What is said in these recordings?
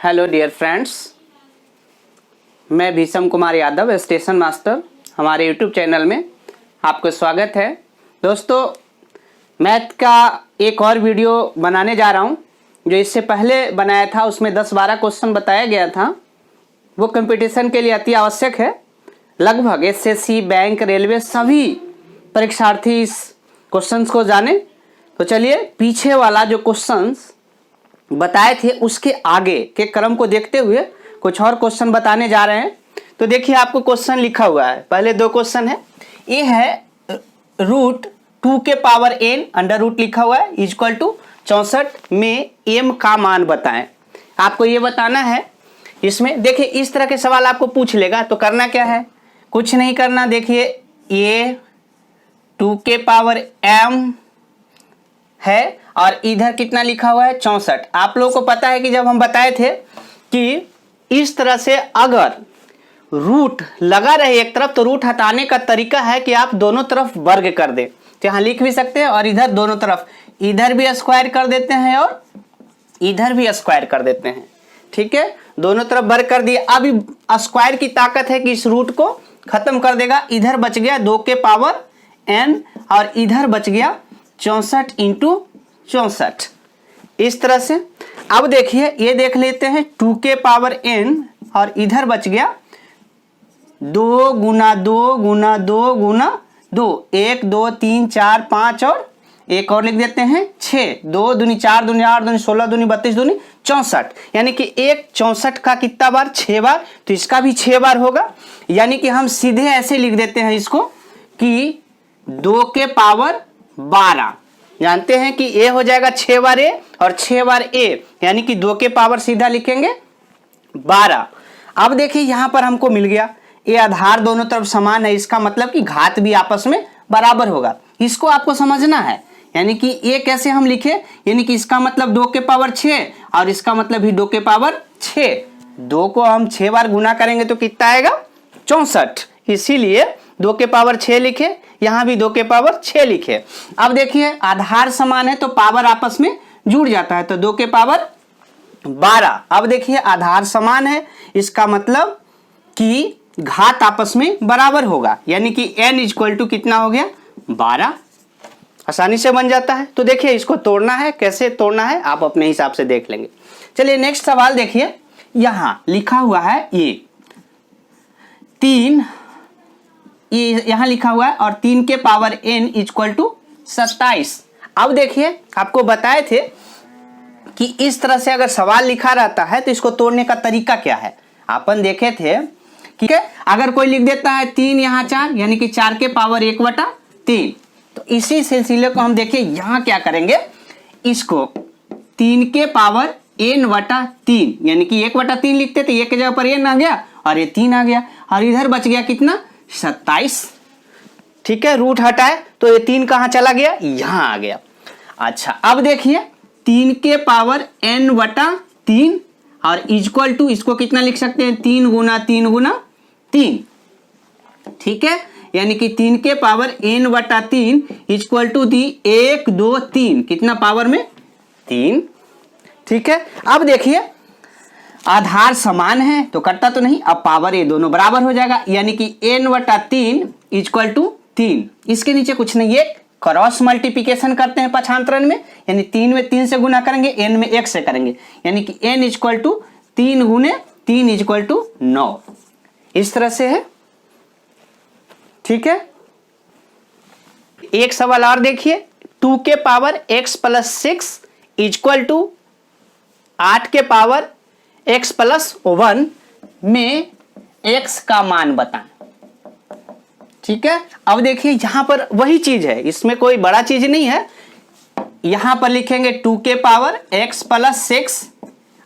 Hello dear friends, मैं Bhishma Kumar Yadav station master हमारे YouTube channel में आपको स्वागत है। दोस्तों, मैथ का एक और वीडियो बनाने जा रहा हूं। जो इससे पहले बनाया था उसमें 10-12 क्वेश्चन बताया गया था। वो कंपटीशन के लिए अति आवश्यक है। लगभग एसएससी, बैंक, रेलवे सभी परीक्षार्थी इस क्वेश्चंस को जाने। तो चलिए पीछे वाला जो क्वेश्चंस बताए थे उसके आगे के क्रम को देखते हुए कुछ और क्वेश्चन बताने जा रहे हैं। तो देखिए, आपको क्वेश्चन लिखा हुआ है। पहले दो क्वेश्चन है। ये है √2n अंडर रूट लिखा हुआ है इक्वल टू 64 में m का मान बताएं। आपको ये बताना है। इसमें देखिए, इस तरह के सवाल आपको पूछ लेगा तो करना क्या है, कुछ नहीं करना। देखिए, ये 2m है और इधर कितना लिखा हुआ है 64। आप लोगों को पता है कि जब हम बताए थे कि इस तरह से अगर रूट लगा रहे एक तरफ तो रूट हटाने का तरीका है कि आप दोनों तरफ वर्ग कर दें। तो यहाँ लिख भी सकते हैं और इधर दोनों तरफ, इधर भी स्क्वायर कर देते हैं और इधर भी स्क्वायर कर देते हैं। ठीक है, दोनों तरफ वर्ग कर दिए। अब स्क्वायर की ताकत है कि इस रूट को खत्म कर देगा। इधर बच गया 2n और इधर बच गया 64 × 64। इस तरह से अब देखिए, ये देख लेते हैं 2n और इधर बच गया 2 × 2 × 2 × 2, 1 2 3 4 5 और एक और लिख देते हैं 6। 2 दूनी 4 दूनी 8 दूनी 16 दूनी 32 दूनी 64। यानी कि एक 64 का कितना बार, 6 बार। तो इसका भी 6 बार होगा। यानी कि हम सीधे ऐसे लिख देते हैं इसको कि 2⁻12। जानते हैं कि a हो जाएगा 6 बार a और 6 बार a, यानी कि 2 सीधा लिखेंगे 12। अब देखिए, यहां पर हमको मिल गया ये आधार दोनों तरफ समान है। इसका मतलब कि घात भी आपस में बराबर होगा। इसको आपको समझना है। यानी कि ये कैसे हम लिखे, यानी कि इसका मतलब 2⁻6 और इसका भी 2⁻6। 2 को हम 6 बार गुना करेंगे तो कितना आएगा 64। इसीलिए 2⁻6 लिखे, यहां भी 2⁻6 लिखे। अब देखिए, आधार समान है तो पावर आपस में जुड़ जाता है, तो 2⁻12। अब देखिए, आधार समान है, इसका मतलब कि घात आपस में बराबर होगा। यानी कि n इक्वल टू कितना हो गया 12। आसानी से बन जाता है। तो देखिए, इसको तोड़ना है, कैसे तोड़ना है आप अपने हिसाब से देख लेंगे। चलिए नेक्स्ट सवाल देखिए। यहां लिखा हुआ है ये 3, ये यहां लिखा हुआ है और 3n इक्वल टू 27। अब देखिए, आपको बताए थे कि इस तरह से अगर सवाल लिखा रहता है तो इसको तोड़ने का तरीका क्या है। अपन देखे थे, ठीक है। अगर कोई लिख देता है 3 यहाँ 4, यानी कि 4⁻1/3। तो इसी सिलसिले को हम देखिए, यहां क्या करेंगे, इसको 3n/3, यानी कि 1/3 लिखते थे, 1 की जगह पर n आ गया और ये 3 आ गया और इधर बच गया कितना 27। ठीक है, रूट हटाए तो ये 3 कहां चला गया, यहां आ गया। अच्छा, अब देखिए 3n/3 और इक्वल टू, इसको कितना लिख सकते हैं 3 × 3 × 3। ठीक है, यानी कि 3n/3 इक्वल टू 1 2 3, कितना पावर में 3। ठीक है, अब देखिए आधार समान है तो कटता तो नहीं, अब पावर ये दोनों बराबर हो जाएगा। यानी कि n/3 इक्वल टू 3। इसके नीचे कुछ नहीं, ये क्रॉस मल्टीप्लिकेशन करते हैं पक्षांतरण में। यानी 3 में 3 से गुना करेंगे, n में 1 से करेंगे, यानी कि n equal to 3 × 3 equal to 9। इस तरह से है। ठीक है, एक सवाल और देखिए। 2x + 6 इक्वल टू 8x + 1 में x का मान बताएं। ठीक है, अब देखिए यहां पर वही चीज है, इसमें कोई बड़ा चीज नहीं है। यहां पर लिखेंगे 2x + 6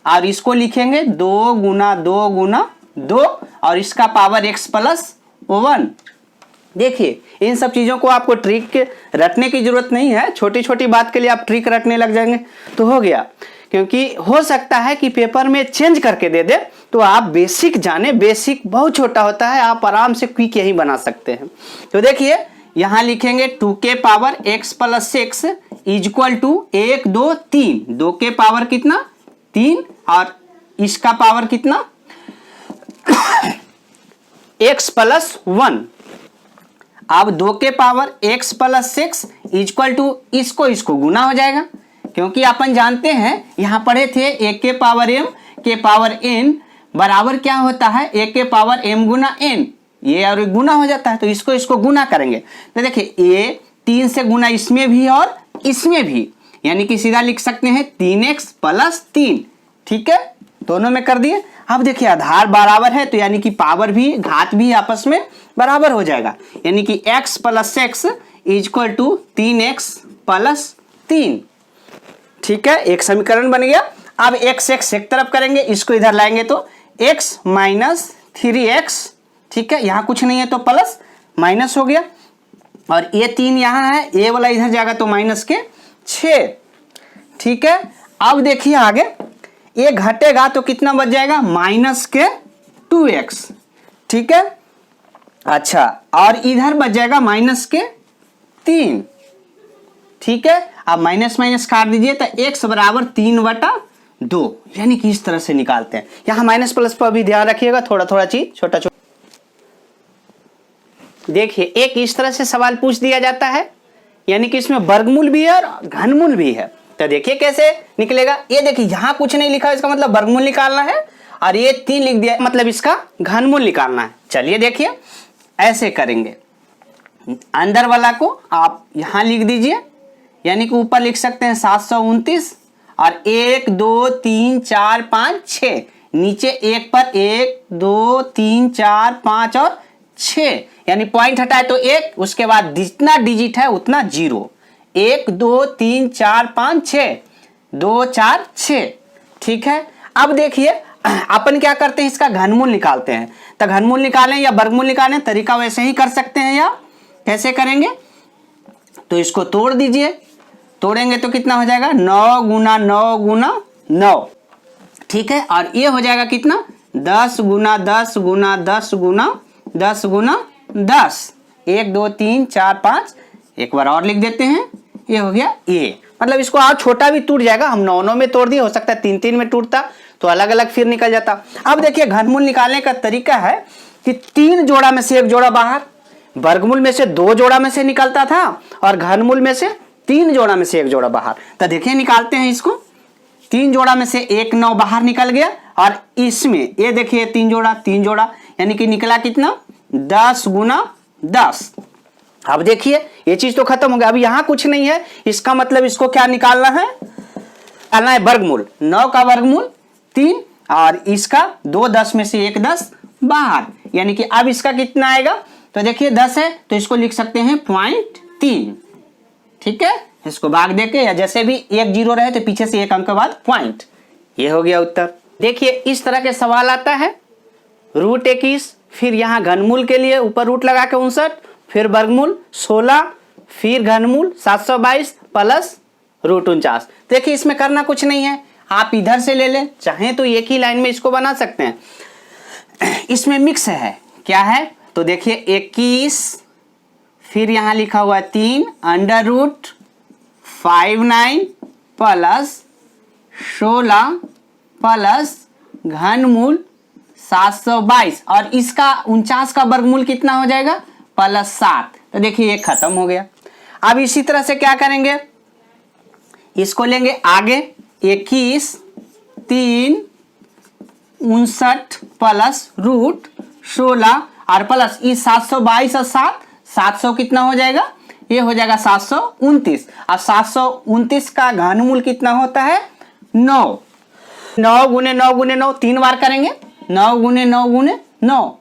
और इसको लिखेंगे 2 × 2 × 2 और इसका पावर x + 1। देखिए, इन सब चीजों को आपको ट्रिक रटने की जरूरत नहीं है। छोटी छोटी बात के लिए आप ट्रिक रटने लग जाएंगे तो हो गया, क्योंकि हो सकता है कि पेपर में चेंज करके दे दे तो आप बेसिक जाने। बेसिक बहुत छोटा होता है, आप आराम से क्विक यही बना सकते हैं। तो देखिए, यहां लिखेंगे 2x + 6 इक्वल टू 1 2 3। 2 के पावर कितना 3 और इसका पावर कितना x प्लस 1। अब 2 के power x plus 6 equal to इसको गुना हो जाएगा, क्योंकि अपन जानते हैं यहां पढ़े थे a के पावर m के पावर n बराबर क्या होता है a के पावर m गुना n, ये और गुना हो जाता है, तो इसको गुना करेंगे तो देखिए a 3 से गुना इसमें भी और इसमें भी, यानी कि सीधा लिख सकते हैं 3x प्लस 3। ठीक है, दोनों में कर दिए। अब देखिए आधार बराबर है तो यानी कि पावर भी घात भी आपस में बराबर हो जाएगा, यानी कि x plus 6 equal to 3x plus 3। ठीक है, एक समीकरण बन गया। अब x एक तरफ करेंगे, इसको इधर लाएंगे तो x माइनस 3x। ठीक है, यहाँ कुछ नहीं है तो प्लस माइनस हो गया, और ये 3 यहाँ है, ये वाला इधर जाएगा तो माइनस के 6। ठीक है, अब देखिए आगे ये घटेगा तो कितना बच जाएगा माइनस के 2x। ठीक है, अच्छा, और इधर बच जाएगा माइनस के 3। ठीक है, अब माइनस माइनस काट दीजिए तो x बराबर 3/2, यानी कि इस तरह से निकालते हैं। यहां माइनस प्लस पर भी ध्यान रखिएगा, थोड़ा थोड़ा चीज छोटा छोटा। देखिए एक इस तरह से सवाल पूछ दिया जाता है, यानी कि इसमें वर्गमूल भी है और घनमूल भी है, तो देखिए कैसे निकलेगा। ये देखिए यहां कुछ नहीं लिखा है, इसका मतलब वर्गमूल निकालना है, और ये 3 लिख दिया मतलब इसका घनमूल निकालना है। चलिए देखिए ऐसे करेंगे, अंदर वाला को आप यहां लिख दीजिए, यानी कि ऊपर लिख सकते हैं 729, और 1 2 3 4 5 6, नीचे एक पर 1 2 3 4 5 और 6, यानी पॉइंट हटाए तो 1, उसके बाद जितना डिजिट है उतना 0। 1 2 3 4 5 6, 2 4 6। ठीक है, अब देखिए अपन क्या करते हैं, इसका घनमूल निकालते हैं। तो घनमूल निकालें या वर्गमूल निकालें, तरीका वैसे ही कर सकते हैं, या कैसे करेंगे तो इसको तोड़ दीजिए, तोड़ेंगे तो कितना हो जाएगा 9 गुना 9 गुना 9। ठीक है, और ये हो जाएगा कितना 10 गुना 10 गुना 10 गुना 10 गुना 10। 1 2 3 4 5, एक बार और लिख देते हैं, ये हो गया ये, मतलब इसको और छोटा भी टूट जाएगा, हम 9 में तोड़ दिए, हो सकता है 3 में टूटता तो अलग अलग फिर निकल जाता। अब देखिए घनमूल निकालने का तरीका है कि 3 जोड़ा में से 1 जोड़ा बाहर, वर्गमूल में से 2 जोड़ा में से निकलता था, और घनमूल में से 3 जोड़ा में से 1 जोड़ा बाहर। तो देखिए निकालते हैं इसको, 3 जोड़ा में से 1 9 बाहर निकल गया, और इसमें ये देखिए 3 जोड़ा, यानी कि निकला कितना 10 गुना 10। अब देखिए ये चीज तो खत्म हो गया, अब यहां कुछ नहीं है, इसका मतलब इसको क्या निकालना है वर्गमूल। 9 का वर्गमूल 3, और इसका 2 10 में से 1 10 बाहर, यानी कि अब इसका कितना आएगा, तो देखिए 10 है तो इसको लिख सकते हैं 0.3। ठीक है, इसको भाग देके या जैसे भी 1 0 रहे तो पीछे से 1 अंक के बाद पॉइंट, ये हो गया उत्तर। देखिए इस तरह के सवाल आता है, √21, फिर यहाँ घनमूल के लिए ऊपर रूट लगा के 59, फिर वर्गमूल 16, फिर घनमूल 722 प्लस √49। देखिए इसमें करना कुछ नहीं है, आप इधर से ले लें, चाहें तो एक ही लाइन में इसको बना सकते हैं। इसमें मिक्स है, क्या है तो देखिए 21, फिर यहां लिखा हुआ 3 √59 प्लस 16 प्लस घनमूल 722, और इसका 49 का वर्गमूल कितना हो जाएगा प्लस 7। तो देखिए ये खत्म हो गया। अब इसी तरह से क्या करेंगे, इसको लेंगे आगे 21 3 59 प्लस √16 और प्लस ये 722 और 700 कितना हो जाएगा, ये हो जाएगा 729, और 729 का घनमूल कितना होता है 9। 9 गुने 9 गुने 9 3 बार करेंगे, 9 गुने 9 गुने 9,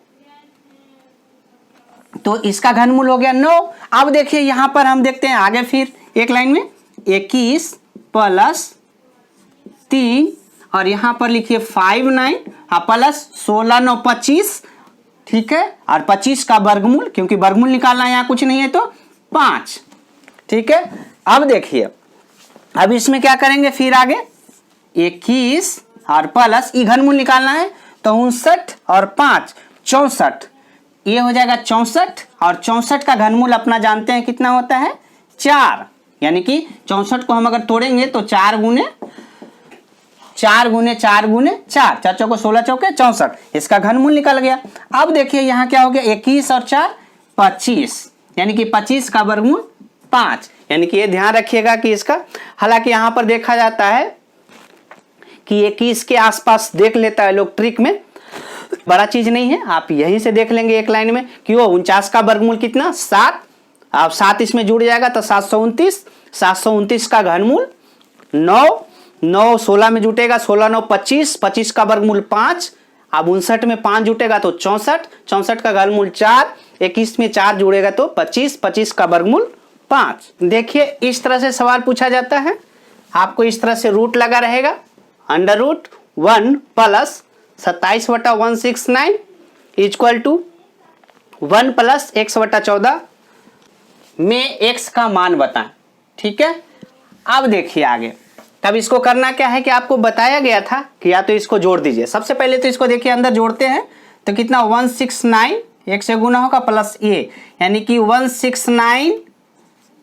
तो इसका घनमूल हो गया 9। अब देखिए यहां पर हम देखते हैं आगे, फिर एक लाइन में 21 प्लस 3, और यहां पर लिखिए 59 प्लस 16 9 25। ठीक है, और 25 का वर्गमूल, क्योंकि वर्गमूल निकालना है, यहां कुछ नहीं है तो 5। ठीक है, अब देखिए अब इसमें क्या करेंगे, फिर आगे 21 और प्लस ई घनमूल निकालना है तो 59 और 5 64, ये हो जाएगा 64, और 64 का घनमूल अपना जानते हैं कितना होता है 4, यानी कि 64 को हम अगर तोड़ेंगे तो 4 गुने 4 गुने 4 गुने 4, 4 चौको 16 चौके 64, इसका घनमूल निकल गया। अब देखिए यहाँ क्या हो गया, 21 और 4 25, यानी कि 25 का वर्गमूल 5, यानी कि ये ध्यान रखिएगा कि इसका, हालांकि यहाँ पर देखा जाता है कि 21 के आसपास देख लेता है लोग ट्रिक में, बड़ा चीज नहीं है, आप यहीं से देख लेंगे एक लाइन में कि वो 49 का वर्गमूल कितना 7, अब 7 इसमें जुड़ जाएगा तो 729, 729 का घनमूल 9, 9 16 में जुटेगा, 16 9 25, 25 का वर्गमूल 5, अब 59 में 5 जुटेगा तो 64, 64 का घनमूल 4, 21 में 4 जुड़ेगा तो 25, 25 का वर्गमूल 5। देखिए इस तरह से सवाल पूछा जाता है, आपको इस तरह से रूट लगा रहेगा, √1 plus 27/169 equal to 1 plus x/14 में x का मान बताएं। ठीक है, अब देखिए आगे, तब इसको करना क्या है कि आपको बताया गया था कि या तो इसको जोड़ दीजिए। सबसे पहले तो इसको देखिए अंदर जोड़ते हैं तो कितना 169, एक से गुना होगा प्लस ए, यानी कि 169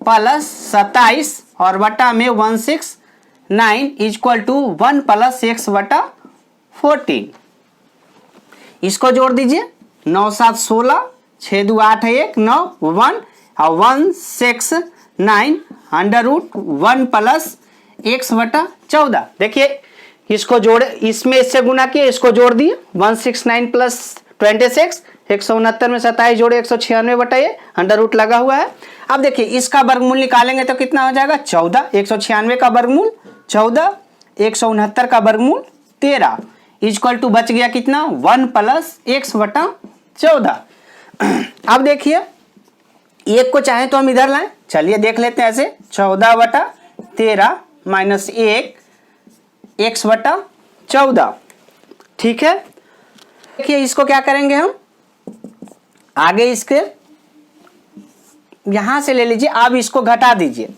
प्लस 27 और बटा में 169 इक्वल टू 1 प्लस x/14। इसको जोड़ दीजिए, 9 7 16, 6 2 8 1 9 1 और 169 √1 प्लस x/14। देखिए इसको जोड़े, इसमें इससे गुना किए, इसको जोड़ दिए, 169 प्लस 26, 169 में 27 जोड़े 196 बटा ये √ लगा हुआ है। अब देखिए इसका वर्गमूल निकालेंगे तो कितना हो जाएगा 14, 196 का वर्गमूल 14, 169 का वर्गमूल 13 इक्वल टू बच गया कितना 1 प्लस x/14। अब देखिए एक को चाहे तो हम इधर लाएं, चलिए देख लेते हैं ऐसे, 14/13 माइनस 1 x/14। ठीक है, देखिए इसको क्या करेंगे हम आगे, इसके यहां से ले लीजिए, अब इसको घटा दीजिए,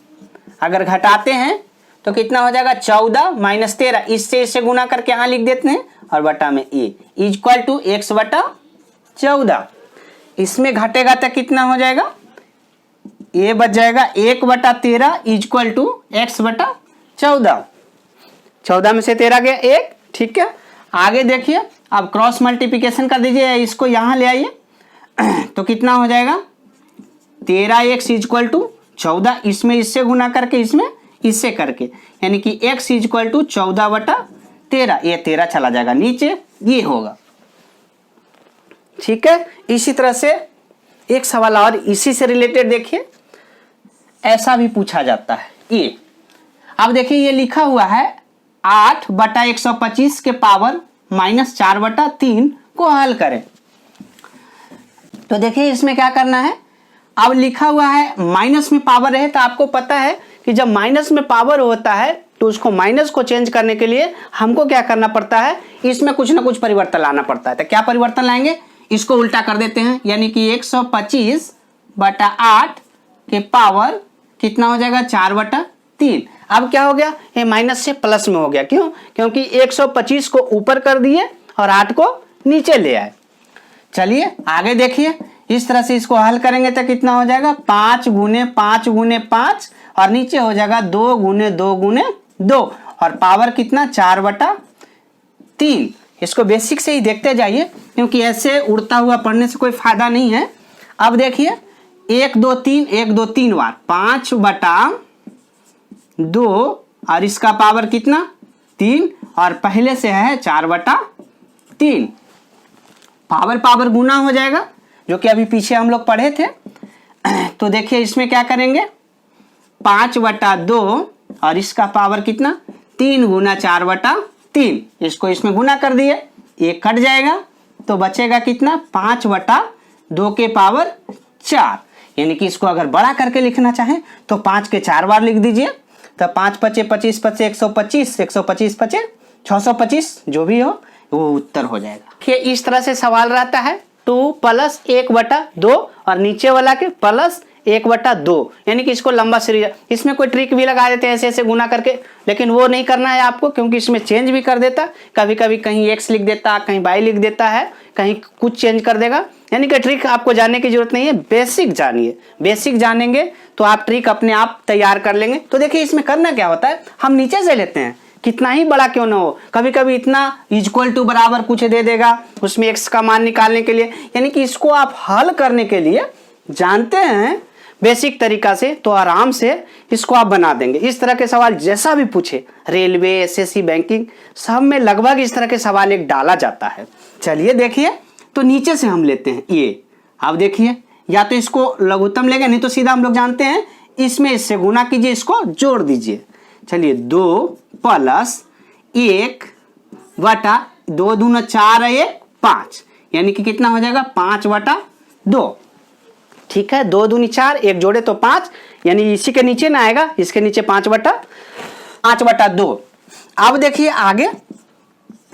अगर घटाते हैं तो कितना हो जाएगा 14 माइनस 13, इससे गुना करके यहां लिख देते हैं और बटा में a इक्वल टू x/14। इसमें घटेगा तो कितना हो जाएगा, a बच जाएगा 1/13 इक्वल टू x/14, 14 में से 13 गया 1। ठीक है, आगे देखिए, अब क्रॉस मल्टीप्लिकेशन कर दीजिए, इसको यहां ले आइए तो कितना हो जाएगा 13x इक्वल टू 14, इसमें इससे गुना करके इसमें इससे करके, यानी कि x इक्वल टू 14/13, ये 13 चला जाएगा नीचे, ये होगा। ठीक है, इसी तरह से एक सवाल और इसी से रिलेटेड देखिए, ऐसा भी पूछा जाता है ये। अब देखिए ये लिखा हुआ है 8/125 के पावर -4/3 को हल करें। तो देखिए इसमें क्या करना है, अब लिखा हुआ है माइनस में पावर है, तो आपको पता है कि जब माइनस में पावर होता है तो उसको माइनस को चेंज करने के लिए हमको क्या करना पड़ता है, इसमें कुछ ना कुछ परिवर्तन लाना पड़ता है। तो क्या परिवर्तन लाएंगे, इसको उल्टा कर देते हैं, यानी कि 125/8 के पावर कितना हो जाएगा 4/3। अब क्या हो गया, ये माइनस से प्लस में हो गया, क्यों, क्योंकि 125 को ऊपर कर दिए और 8 को नीचे ले आए। चलिए आगे देखिए, इस तरह से इसको हल करेंगे तो कितना हो जाएगा 5 गुने 5 गुने 5 और नीचे हो जाएगा 2 गुने 2 गुने 2 और पावर कितना 4/3। इसको बेसिक से ही देखते जाइए, क्योंकि ऐसे उड़ता हुआ पढ़ने से कोई फायदा नहीं है। अब देखिए 1 2 3 1 2 3 बार 5/2 और इसका पावर कितना 3 और पहले से है 4/3, पावर पावर गुना हो जाएगा, जो कि अभी पीछे हम लोग पढ़े थे। तो देखिए इसमें क्या करेंगे 5/2 और इसका पावर कितना 3 गुना 4/3, इसको इसमें गुना कर दिए, एक कट जाएगा तो बचेगा कितना 5/2 के पावर 4, यानी कि इसको अगर बड़ा करके लिखना चाहें तो 5 के 4 बार लिख दीजिए, तो 5 5 25 25 125 125 25 625 जो भी हो वो उत्तर हो जाएगा। इस तरह से सवाल रहता है 2 प्लस 1/2 और नीचे वाला के प्लस 1/2, यानी कि इसको लंबा सीरीज, इसमें कोई ट्रिक भी लगा देते हैं ऐसे ऐसे गुना करके, लेकिन वो नहीं करना है आपको, क्योंकि इसमें चेंज भी कर देता, कभी कभी कहीं x लिख देता, कहीं y लिख देता है, कहीं कुछ चेंज कर देगा, यानी कि ट्रिक आपको जानने की जरूरत नहीं है, बेसिक जानिए, बेसिक जानेंगे तो आप ट्रिक अपने आप तैयार कर लेंगे। तो देखिए इसमें करना क्या होता है, हम नीचे से लेते हैं, कितना ही बड़ा क्यों ना हो, कभी कभी इतना इक्वल टू बराबर कुछ दे देगा उसमें x का मान निकालने के लिए, यानी कि इसको आप हल करने के लिए जानते हैं बेसिक तरीका से तो आराम से इसको आप बना देंगे। इस तरह के सवाल जैसा भी पूछे, रेलवे, एसएससी, बैंकिंग, सब में लगभग इस तरह के सवाल एक डाला जाता है। चलिए देखिए, तो नीचे से हम लेते हैं ये, आप देखिए या तो इसको लघुत्तम लेंगे, नहीं तो सीधा हम लोग जानते हैं इसमें इससे गुना कीजिए, इसको जोड़ दीजिए। चलिए 2 प्लस 1 बटा 2 दूना 4 है 1 5, यानी कि कितना हो जाएगा 5 बटा 2। ठीक है, 2 दूनी 4, 1 जोड़े तो 5, यानी इसी के नीचे ना आएगा, इसके नीचे 5 बटा 2। अब देखिए आगे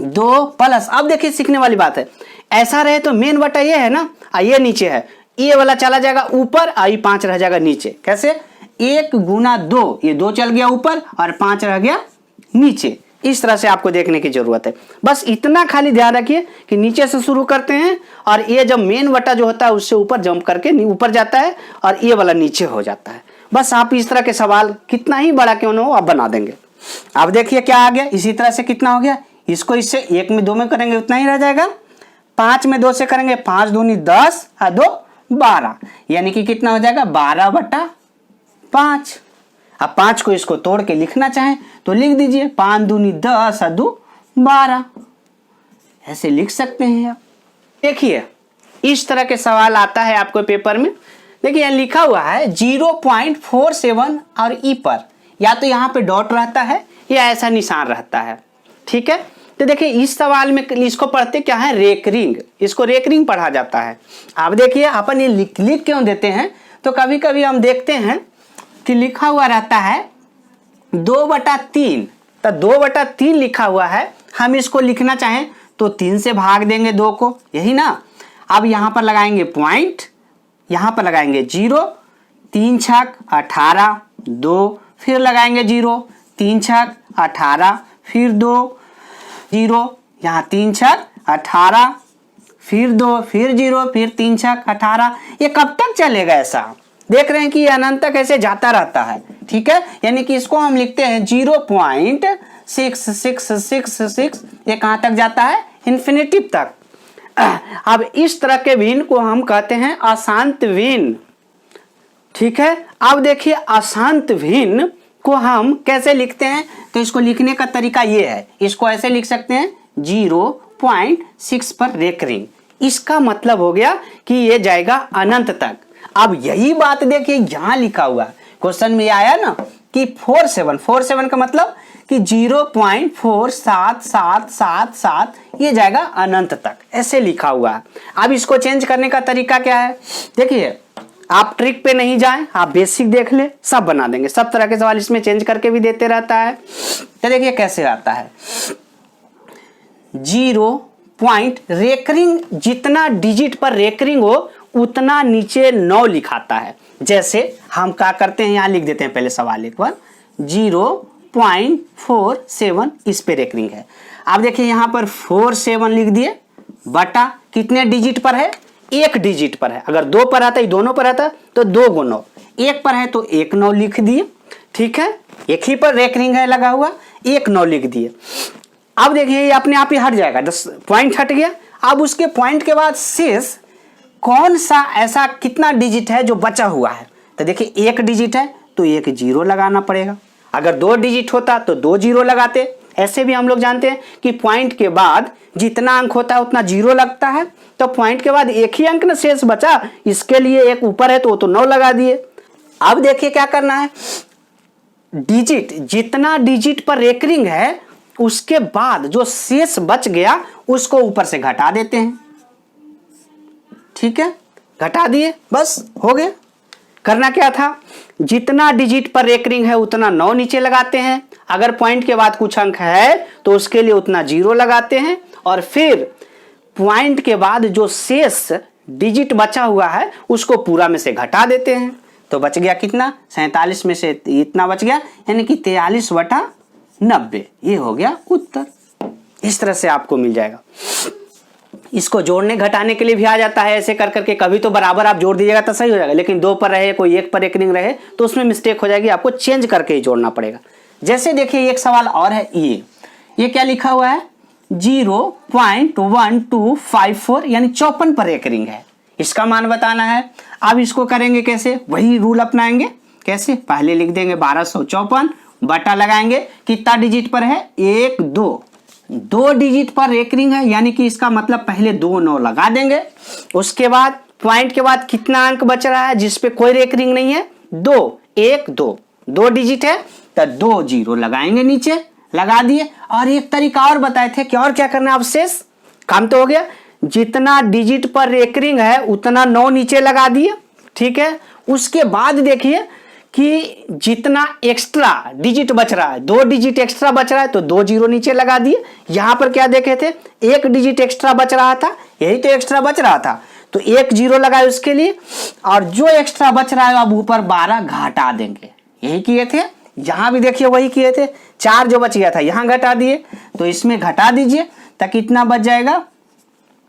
2 प्लस, अब देखिए सीखने वाली बात है, ऐसा रहे तो मेन बटा ये है ना, ये नीचे है, ये वाला चला जाएगा ऊपर, आई 5 रह जाएगा नीचे। कैसे? 1 गुना 2, ये 2 चल गया ऊपर और 5 रह गया नीचे। इस तरह से आपको देखने की जरूरत है। बस इतना खाली ध्यान रखिए कि नीचे से शुरू करते हैं और ये जब मेन बटा जो होता है उससे ऊपर जंप करके ऊपर जाता है और ये वाला नीचे हो जाता है। बस आप इस तरह के सवाल कितना ही बड़ा क्यों ना हो आप बना देंगे। अब देखिए क्या आ गया, इसी तरह से कितना हो गया, इसको इससे 1 में 2 में करेंगे उतना ही रह जाएगा, 5 में 2 से करेंगे 5 दूनी 10 और 2 12, यानी कि कितना हो जाएगा 12 बटा 5। अब 5 को इसको तोड़ के लिखना चाहें तो लिख दीजिए, 5 दूनी 10 और 2 12, ऐसे लिख सकते हैं आप। देखिए इस तरह के सवाल आता है आपको पेपर में। देखिए यहाँ लिखा हुआ है 0.47 और ई पर, या तो यहाँ पे डॉट रहता है या ऐसा निशान रहता है। ठीक है, तो देखिए इस सवाल में इसको पढ़ते क्या है, रेकरिंग, इसको रेकरिंग पढ़ा जाता है। अब देखिए अपन ये लिख क्यों देते हैं, तो कभी कभी हम देखते हैं कि लिखा हुआ रहता है 2/3, तो 2/3 लिखा हुआ है, हम इसको लिखना चाहें तो 3 से भाग देंगे 2 को, यही ना। अब यहाँ पर लगाएंगे पॉइंट, यहाँ पर लगाएंगे 0, 3 छक 18, 2, फिर लगाएंगे 0, 3 छक 18, फिर 2 0, यहाँ 3 छक 18, फिर 2, फिर 0, फिर 3 छक 18। ये कब तक चलेगा ऐसा? देख रहे हैं कि ये अनंत तक ऐसे जाता रहता है। ठीक है, यानी कि इसको हम लिखते हैं 0.6666, ये कहाँ तक जाता है, इन्फिनिटिव तक। अब इस तरह के भिन्न को हम कहते हैं अशांत भिन्न। ठीक है, अब देखिए अशांत भिन्न को हम कैसे लिखते हैं, तो इसको लिखने का तरीका ये है, इसको ऐसे लिख सकते हैं 0.6 पर रेकरिंग। इसका मतलब हो गया कि ये जाएगा अनंत तक। अब यही बात देखिए यहाँ लिखा हुआ है, क्वेश्चन में आया ना कि 47 का मतलब कि 0.4777 ये जाएगा अनंत तक, ऐसे लिखा हुआ है। अब इसको चेंज करने का तरीका क्या है, देखिए आप ट्रिक पे नहीं जाएं, आप बेसिक देख ले, सब बना देंगे। सब तरह के सवाल इसमें चेंज करके भी देते रहता है। तो देखिए कैसे आता है, 0 पॉइंट रेकरिंग, जितना डिजिट पर रेकरिंग हो उतना नीचे 9 लिखाता है। जैसे हम क्या करते हैं, यहाँ लिख देते हैं पहले सवाल एक बार, 0.47 इस पे रेकरिंग है। अब देखिए यहाँ पर 47 लिख दिए, बटा कितने डिजिट पर है, 1 डिजिट पर है। अगर 2 पर आता है, दोनों पर आता तो 2 × 9, 1 पर है तो 1 9 लिख दिए। ठीक है, एक ही पर रेकरिंग है लगा हुआ, 1 9 लिख दिए। अब देखिए ये अपने आप ही हट जाएगा, 10 पॉइंट हट गया। अब उसके पॉइंट के बाद शेष कौन सा ऐसा कितना डिजिट है जो बचा हुआ है, तो देखिए 1 डिजिट है तो 1 0 लगाना पड़ेगा। अगर 2 डिजिट होता तो 2 0 लगाते। ऐसे भी हम लोग जानते हैं कि पॉइंट के बाद जितना अंक होता है उतना 0 लगता है, तो पॉइंट के बाद एक ही अंक ना शेष बचा, इसके लिए 1 ऊपर है तो 9 लगा दिए। अब देखिए क्या करना है, डिजिट जितना डिजिट पर रेकरिंग है उसके बाद जो शेष बच गया उसको ऊपर से घटा देते हैं। ठीक है, घटा दिए, बस हो गया। करना क्या था, जितना डिजिट पर रेकरिंग है उतना 9 नीचे लगाते हैं, अगर पॉइंट के बाद कुछ अंक है तो उसके लिए उतना 0 लगाते हैं, और फिर पॉइंट के बाद जो शेष डिजिट बचा हुआ है उसको पूरा में से घटा देते हैं। तो बच गया कितना, 47 में से इतना बच गया, यानी कि 43/90, ये हो गया उत्तर। इस तरह से आपको मिल जाएगा। इसको जोड़ने घटाने के लिए भी आ जाता है, ऐसे कर करके कभी तो बराबर आप जोड़ दीजिएगा तो सही हो जाएगा, लेकिन 2 पर रहे, कोई 1 पर रेकरिंग रहे तो उसमें मिस्टेक हो जाएगी, आपको चेंज करके ही जोड़ना पड़ेगा। जैसे देखिए एक सवाल और है, ये क्या लिखा हुआ है 0.1254 यानी 54 पर एक रिंग है, इसका मान बताना है। अब इसको करेंगे कैसे, वही रूल अपनाएंगे। कैसे, पहले लिख देंगे 1254 बटा लगाएंगे कितना डिजिट पर है 1 2 डिजिट पर एक रिंग है, यानी कि इसका मतलब पहले 2 9 लगा देंगे। उसके बाद पॉइंट के बाद कितना अंक बच रहा है जिसपे कोई एक रिंग नहीं है 2 1 2 डिजिट है तो 2 0 लगाएंगे, नीचे लगा दिए। और एक तरीका और बताए थे कि और क्या करना है, अब शेष काम तो हो गया, जितना डिजिट पर रेकरिंग है उतना 9 नीचे लगा दिए, ठीक है। उसके बाद देखिए कि जितना एक्स्ट्रा डिजिट बच रहा है, 2 डिजिट एक्स्ट्रा बच रहा है तो 2 0 नीचे लगा दिए। यहां पर क्या देखे थे 1 डिजिट एक्स्ट्रा बच रहा था, यही तो एक्स्ट्रा बच रहा था तो 1 0 लगाए उसके लिए, और जो एक्स्ट्रा बच रहा है अब ऊपर 12 घटा देंगे, यही किए थे। यहां भी देखिए वही किए थे, 4 जो बच गया था यहां घटा दिए, तो इसमें घटा दीजिए तो कितना बच जाएगा,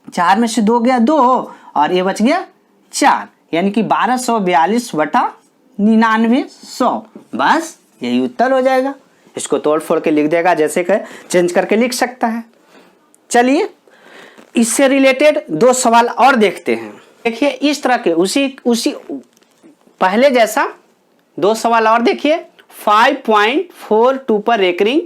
4 में से 2 गया 2 और ये बच गया 4, यानी कि 1242/9900, बस यही उत्तर हो जाएगा। इसको तोड़ फोड़ के लिख देगा, जैसे कि चेंज करके लिख सकता है। चलिए इससे रिलेटेड 2 सवाल और देखते हैं। देखिए इस तरह के उसी पहले जैसा 2 सवाल और देखिए। 5.42 पर एक रिंग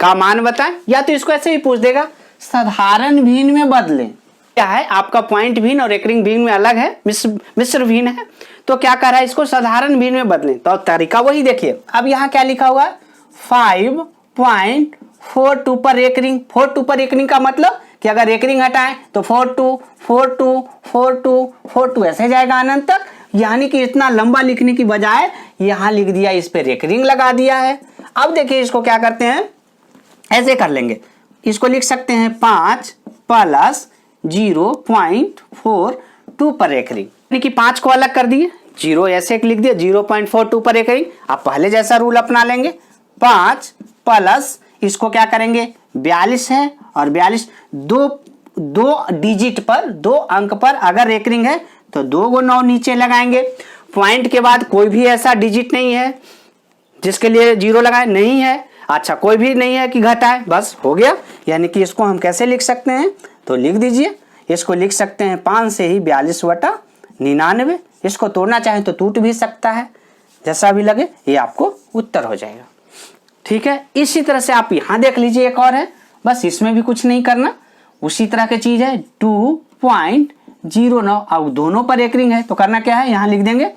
का मान बताएं, या तो इसको ऐसे ही पूछ देगा साधारण भिन्न में बदलें। क्या है आपका पॉइंट भिन्न और रेकरिंग भिन्न में अलग है, मिश्र भिन्न है, तो क्या कर रहा है इसको साधारण भिन्न में बदलें, तो तरीका वही देखिए। अब यहाँ क्या लिखा हुआ है 5.42 पर एक रिंग, 42 पर एक रिंग का मतलब कि अगर एक रिंग हटाएं तो 42 42 42 42 ऐसे जाएगा अनंत तक, यानी कि इतना लंबा लिखने की बजाय यहां लिख दिया, इस पे रेकरिंग लगा दिया है। अब देखिए इसको क्या करते हैं, ऐसे कर लेंगे, इसको लिख सकते हैं 5 + 0.42 पर एक रिंग, यानी कि 5 को अलग कर दिए, 0 ऐसे लिख दिया 0.42 पर एक रिंग। आप पहले जैसा रूल अपना लेंगे, 5 प्लस इसको क्या करेंगे 42 है, और 42 दो डिजिट पर 2 अंक पर अगर एक रिंग है तो 2 को 9 नीचे लगाएंगे। पॉइंट के बाद कोई भी ऐसा डिजिट नहीं है जिसके लिए 0 लगाए, नहीं है, अच्छा कोई भी नहीं है कि घटाए, बस हो गया। यानी कि इसको हम कैसे लिख सकते हैं, तो लिख दीजिए, इसको लिख सकते हैं 5 से ही 42/99। इसको तोड़ना चाहें तो टूट भी सकता है, जैसा भी लगे, ये आपको उत्तर हो जाएगा, ठीक है। इसी तरह से आप यहां देख लीजिए, एक और है, बस इसमें भी कुछ नहीं करना, उसी तरह की चीज है 2.09। अब दोनों पर एक रिंग है तो करना क्या है, यहां लिख देंगे,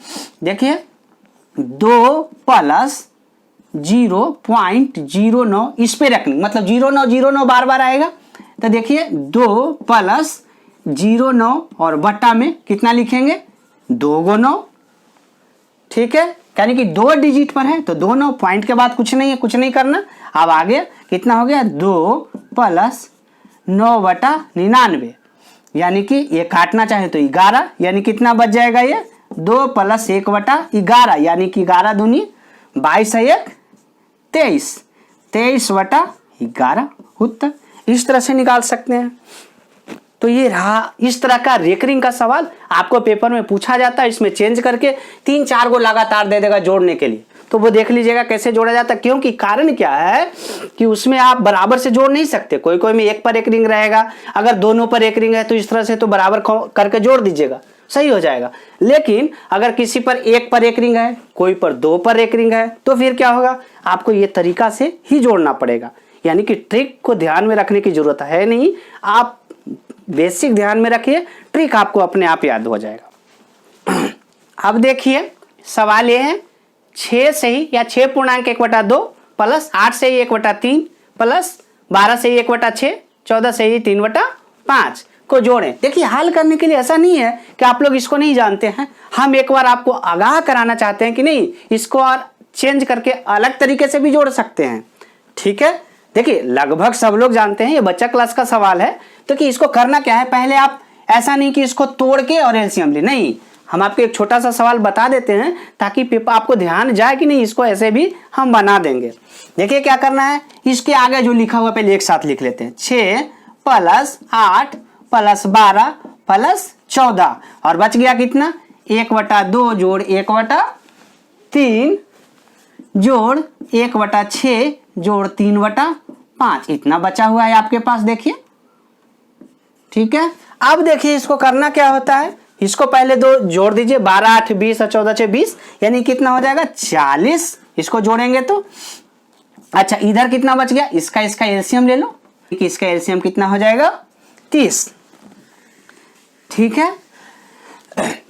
देखिए 2 + 0.09 इस पे रखनी, मतलब 09 बार बार आएगा, तो देखिए 2 + 09 और बट्टा में कितना लिखेंगे 2 × 9, ठीक है, यानी कि 2 डिजिट पर है तो 2 9, पॉइंट के बाद कुछ नहीं है, कुछ नहीं करना। अब आगे कितना हो गया 2 + 9/99, यानी कि ये काटना चाहे तो 11, यानी कितना बच जाएगा ये 2 + 1/11, यानी कि 11 दूनी 22 है 1 23, 23/11 उत्तर। इस तरह से निकाल सकते हैं। तो ये रहा इस तरह का रेकरिंग का सवाल, आपको पेपर में पूछा जाता है, इसमें चेंज करके 3-4 को लगातार दे देगा जोड़ने के लिए, तो वो देख लीजिएगा कैसे जोड़ा जाता है। क्योंकि कारण क्या है कि उसमें आप बराबर से जोड़ नहीं सकते, कोई कोई में 1 पर एक रिंग रहेगा, अगर दोनों पर एक रिंग है तो इस तरह से तो बराबर करके जोड़ दीजिएगा, सही हो जाएगा। लेकिन अगर किसी पर 1 पर एक रिंग है, कोई पर 2 पर एक रिंग है, तो फिर क्या होगा, आपको ये तरीका से ही जोड़ना पड़ेगा। यानी कि ट्रिक को ध्यान में रखने की जरूरत है नहीं, आप बेसिक ध्यान में रखिए, ट्रिक आपको अपने आप याद हो जाएगा। अब देखिए सवाल ये है 6 से ही या 6.1/2 प्लस 8 से ही 1/3 प्लस 12 से ही 1/6 14 से ही 3/5 को जोड़ें। देखिए हल करने के लिए ऐसा नहीं है कि आप लोग इसको नहीं जानते हैं, हम एक बार आपको आगाह कराना चाहते हैं कि नहीं, इसको और चेंज करके अलग तरीके से भी जोड़ सकते हैं, ठीक है। देखिए लगभग सब लोग जानते हैं, ये बच्चा क्लास का सवाल है, तो कि इसको करना क्या है, पहले आप ऐसा नहीं कि इसको तोड़ के और एलसीएम ले, नहीं, हम आपको एक छोटा सा सवाल बता देते हैं ताकि आपको ध्यान जाए कि नहीं, इसको ऐसे भी हम बना देंगे। देखिए क्या करना है, इसके आगे जो लिखा हुआ पहले एक साथ लिख लेते हैं, 6 + 8 + 12 + 14 और बच गया कितना 1/2 जोड़ 1/3, जोड़ 1/6 जोड़ 3/5 इतना बचा हुआ है आपके पास, देखिए। ठीक है, अब देखिए इसको करना क्या होता है, इसको पहले दो जोड़ दीजिए, 12 8 20 और 14 6 20, यानी कितना हो जाएगा 40। इसको जोड़ेंगे तो अच्छा, इधर कितना बच गया, इसका एलसीएम ले लो, कि इसका एलसीएम कितना हो जाएगा 30। ठीक है,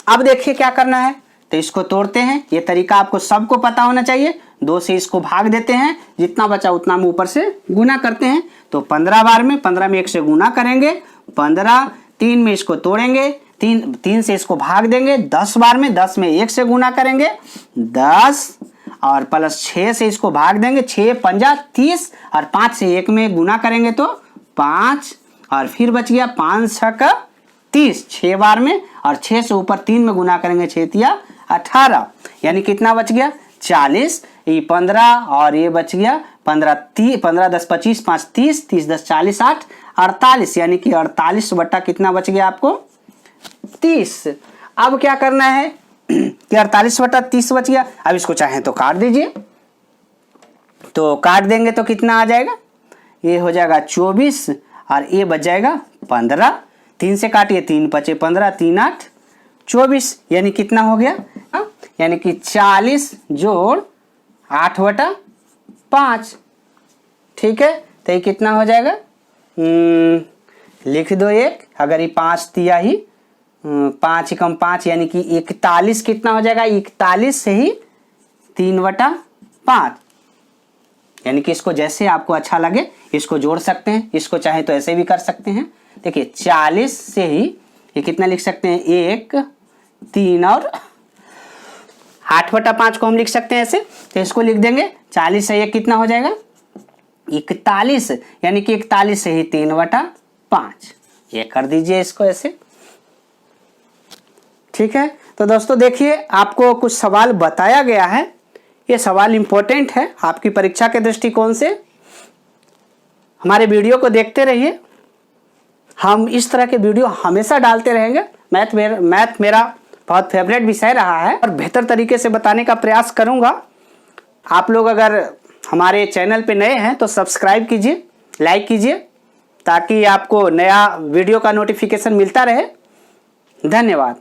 अब देखिए क्या करना है, तो इसको तोड़ते हैं। ये तरीका आपको सबको पता होना चाहिए। 2 से इसको भाग देते हैं, जितना बचा उतना में ऊपर से गुना करते हैं। तो 15 बार में 15 में 1 से गुना करेंगे, 15 3 में इसको तोड़ेंगे, 3 से इसको भाग देंगे, 10 बार में 10 में 1 से गुना करेंगे 10 और प्लस 6 से इसको भाग देंगे, 6 पंजा 30 और 5 से 1 में गुना करेंगे तो 5 और फिर बच गया 5 6 30 6 बार में, और 6 से ऊपर 3 में गुना करेंगे 6 तिया 18, यानी कितना बच गया 40। ये 15 और ये बच गया 15 10 25 5 30 30 10 40 8 48, यानी कि 48 बटा कितना बच गया आपको 30। अब क्या करना है कि 48/30 बच गया। अब इसको चाहें तो काट दीजिए, तो काट देंगे तो कितना आ जाएगा, ये हो जाएगा 24 और ये बच जाएगा 15। 3 से काटिए, 3 5 15 3 8 24, यानी कितना हो गया, यानी कि 40 जोड़ 8/5। ठीक है, तो ये कितना हो जाएगा, लिख दो 1, अगर ये 5 तिया ही 5 कम 5 यानी कि 41 कितना हो जाएगा, 41 से ही 3/5, यानी कि इसको जैसे आपको अच्छा लगे इसको जोड़ सकते हैं, इसको चाहे तो ऐसे भी कर सकते हैं। देखिए 40 से ही ये कितना लिख सकते हैं, 1 3 और 8/5 को हम लिख सकते हैं ऐसे, तो इसको लिख देंगे 40 से 1 कितना हो जाएगा 41, यानी कि 41 से ही 3/5, ये कर दीजिए इसको ऐसे। ठीक है, तो दोस्तों देखिए आपको कुछ सवाल बताया गया है, ये सवाल इंपॉर्टेंट है आपकी परीक्षा के दृष्टिकोण से। हमारे वीडियो को देखते रहिए, हम इस तरह के वीडियो हमेशा डालते रहेंगे। मैथ मेरा बहुत फेवरेट विषय रहा है और बेहतर तरीके से बताने का प्रयास करूंगा। आप लोग अगर हमारे चैनल पे नए हैं तो सब्सक्राइब कीजिए, लाइक कीजिए, ताकि आपको नया वीडियो का नोटिफिकेशन मिलता रहे। धन्यवाद।